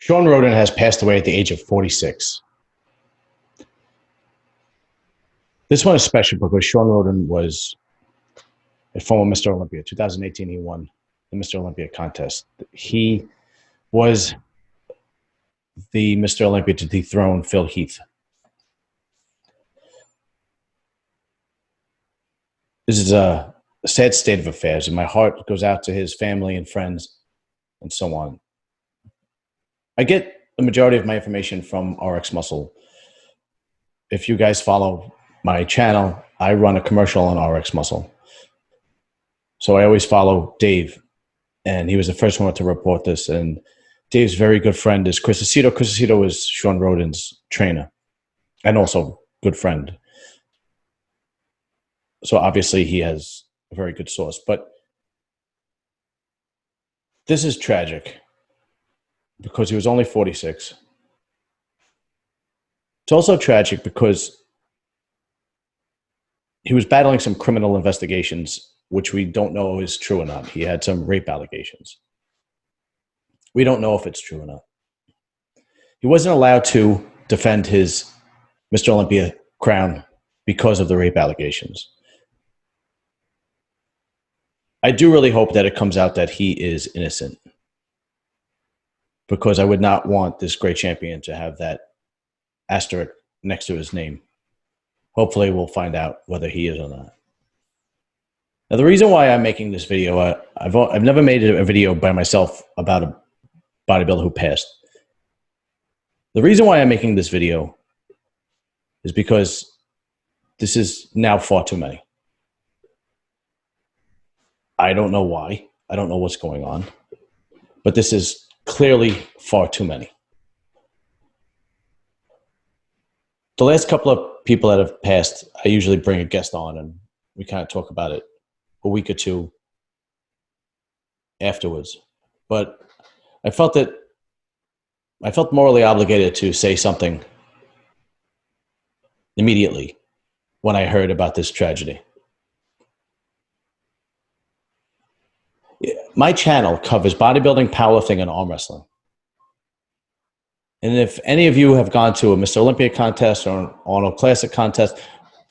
Shawn Rhoden has passed away at the age of 46. This one is special because Shawn Rhoden was a former Mr. Olympia. 2018, he won the Mr. Olympia contest. He was the Mr. Olympia to dethrone Phil Heath. This is a sad state of affairs, and my heart goes out to his family and friends and so on. I get the majority of my information from RX Muscle. If you guys follow my channel, I run a commercial on RX Muscle. So I always follow Dave, and he was the first one to report this. And Dave's very good friend is Chris Aceto. Chris Aceto is Shawn Rhoden's trainer and also good friend. So obviously he has a very good source. But this is tragic because he was only 46. It's also tragic because he was battling some criminal investigations, which we don't know is true or not. He had some rape allegations. We don't know if it's true or not. He wasn't allowed to defend his Mr. Olympia crown because of the rape allegations. I do really hope that it comes out that he is innocent, because I would not want this great champion to have that asterisk next to his name. Hopefully we'll find out whether he is or not. Now, the reason why I'm making this video, I've never made a video by myself about a bodybuilder who passed. The reason why I'm making this video is because this is now far too many. I don't know why. I don't know what's going on. But this is clearly far too many. The last couple of people that have passed, I usually bring a guest on and we kind of talk about it a week or two afterwards. But I felt morally obligated to say something immediately when I heard about this tragedy. My channel covers bodybuilding, powerlifting, and arm wrestling. And if any of you have gone to a Mr. Olympia contest or an Arnold Classic contest,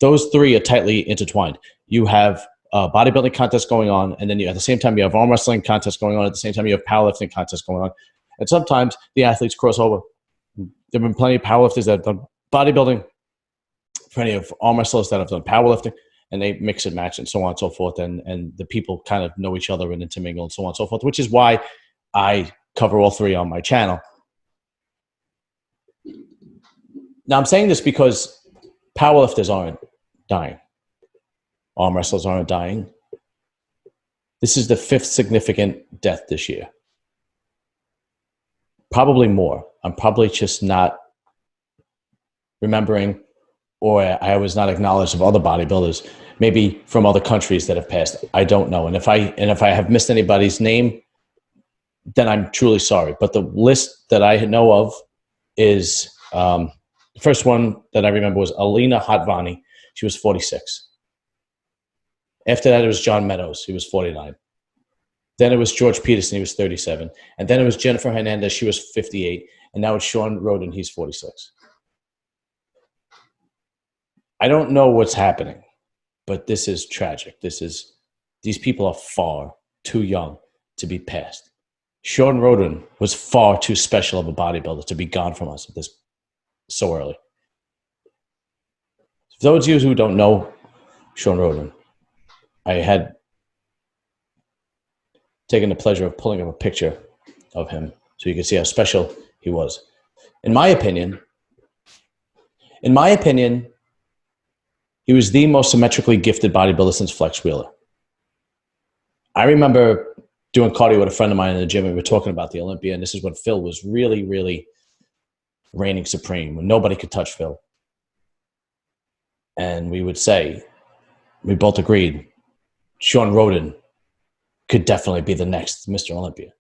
those three are tightly intertwined. You have a bodybuilding contest going on, and then at the same time you have arm wrestling contest going on. At the same time you have powerlifting contest going on. And sometimes the athletes cross over. There have been plenty of powerlifters that have done bodybuilding, plenty of arm wrestlers that have done powerlifting, and they mix and match and so on and so forth. And the people kind of know each other and intermingle and so on and so forth, which is why I cover all three on my channel. Now, I'm saying this because powerlifters aren't dying. Arm wrestlers aren't dying. This is the 5th significant death this year. Probably more. I'm probably just not remembering, or I was not acknowledged of other bodybuilders, maybe from other countries that have passed. I don't know. And if I have missed anybody's name, then I'm truly sorry. But the list that I know of is, the first one that I remember was Alina Hatvani. She was 46. After that, it was John Meadows. He was 49. Then it was George Peterson. He was 37. And then it was Jennifer Hernandez. She was 58. And now it's Shawn Rhoden. He's 46. I don't know what's happening, but this is tragic. These people are far too young to be passed. Shawn Rhoden was far too special of a bodybuilder to be gone from us so early. For those of you who don't know Shawn Rhoden, I had taken the pleasure of pulling up a picture of him so you can see how special he was. In my opinion, he was the most symmetrically gifted bodybuilder since Flex Wheeler. I remember doing cardio with a friend of mine in the gym, and we were talking about the Olympia, and this is when Phil was really, really reigning supreme, when nobody could touch Phil. And we would say, we both agreed, Shawn Rhoden could definitely be the next Mr. Olympia.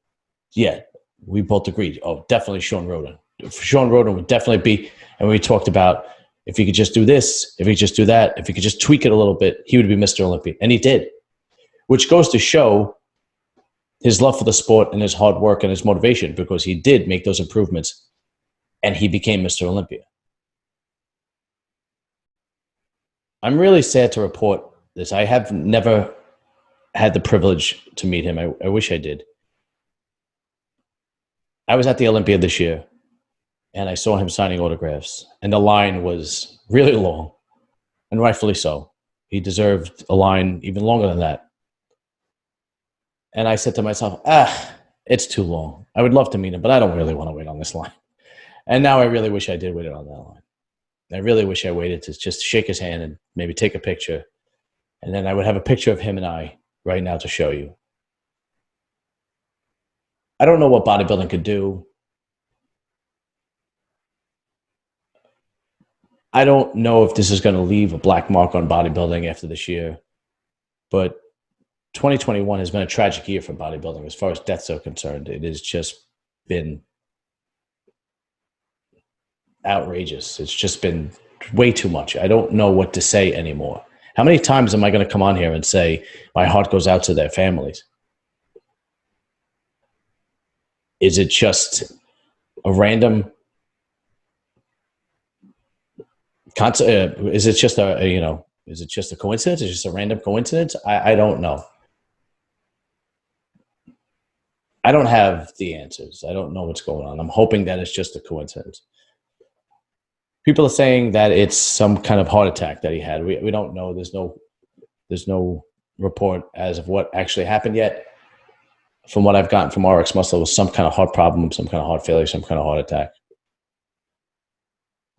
Yeah, we both agreed. Oh, definitely Shawn Rhoden. Shawn Rhoden would definitely be, and we talked about if he could just do this, if he could just do that, if he could just tweak it a little bit, he would be Mr. Olympia. And he did, which goes to show his love for the sport and his hard work and his motivation, because he did make those improvements and he became Mr. Olympia. I'm really sad to report this. I have never had the privilege to meet him. I wish I did. I was at the Olympia this year and I saw him signing autographs, and the line was really long, and rightfully so. He deserved a line even longer than that. And I said to myself, it's too long. I would love to meet him, but I don't really want to wait on this line. And now I really wish I did wait on that line. I really wish I waited to just shake his hand and maybe take a picture. And then I would have a picture of him and I right now to show you. I don't know what bodybuilding could do. I don't know if this is going to leave a black mark on bodybuilding after this year, but 2021 has been a tragic year for bodybuilding as far as deaths are concerned. It has just been outrageous. It's just been way too much. I don't know what to say anymore. How many times am I going to come on here and say my heart goes out to their families? Is it just a random is it just is it just a coincidence? Is it just a random coincidence? I don't know. I don't have the answers. I don't know what's going on. I'm hoping that it's just a coincidence. People are saying that it's some kind of heart attack that he had. We don't know. There's no report as of what actually happened yet. From what I've gotten from RX Muscle, it was some kind of heart problem, some kind of heart failure, some kind of heart attack.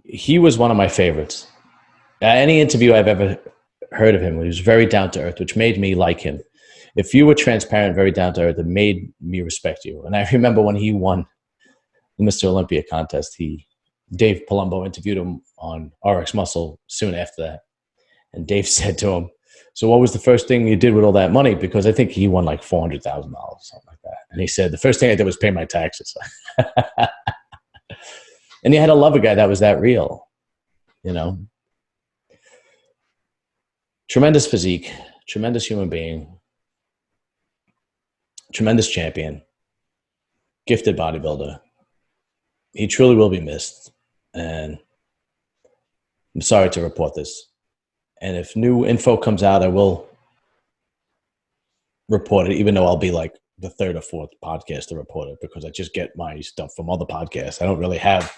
He was one of my favorites. Any interview I've ever heard of him, he was very down to earth, which made me like him. If you were transparent, very down to earth, it made me respect you. And I remember when he won the Mr. Olympia contest, Dave Palumbo interviewed him on RX Muscle soon after that. And Dave said to him, "So what was the first thing you did with all that money?" Because I think he won like $400,000, something like that. And he said, "The first thing I did was pay my taxes." And you had to love a guy that was that real, you know. Tremendous physique, tremendous human being, tremendous champion, gifted bodybuilder. He truly will be missed. And I'm sorry to report this. And if new info comes out, I will report it, even though I'll be like the third or fourth podcast to report it, because I just get my stuff from other podcasts. I don't really have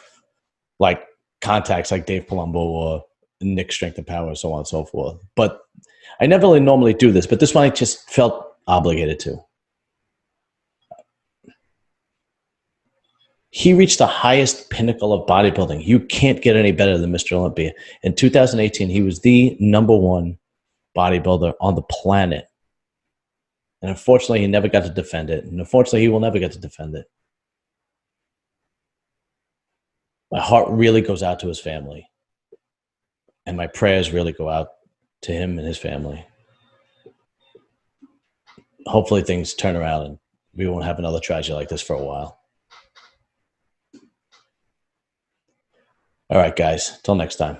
like contacts like Dave Palumbo or Nick Strength and Power and so on and so forth. But I never really normally do this, but this one I just felt obligated to. He reached the highest pinnacle of bodybuilding. You can't get any better than Mr. Olympia. In 2018, he was the #1 bodybuilder on the planet. And unfortunately, he never got to defend it. And unfortunately, he will never get to defend it. My heart really goes out to his family. And my prayers really go out to him and his family. Hopefully things turn around and we won't have another tragedy like this for a while. All right, guys. Till next time.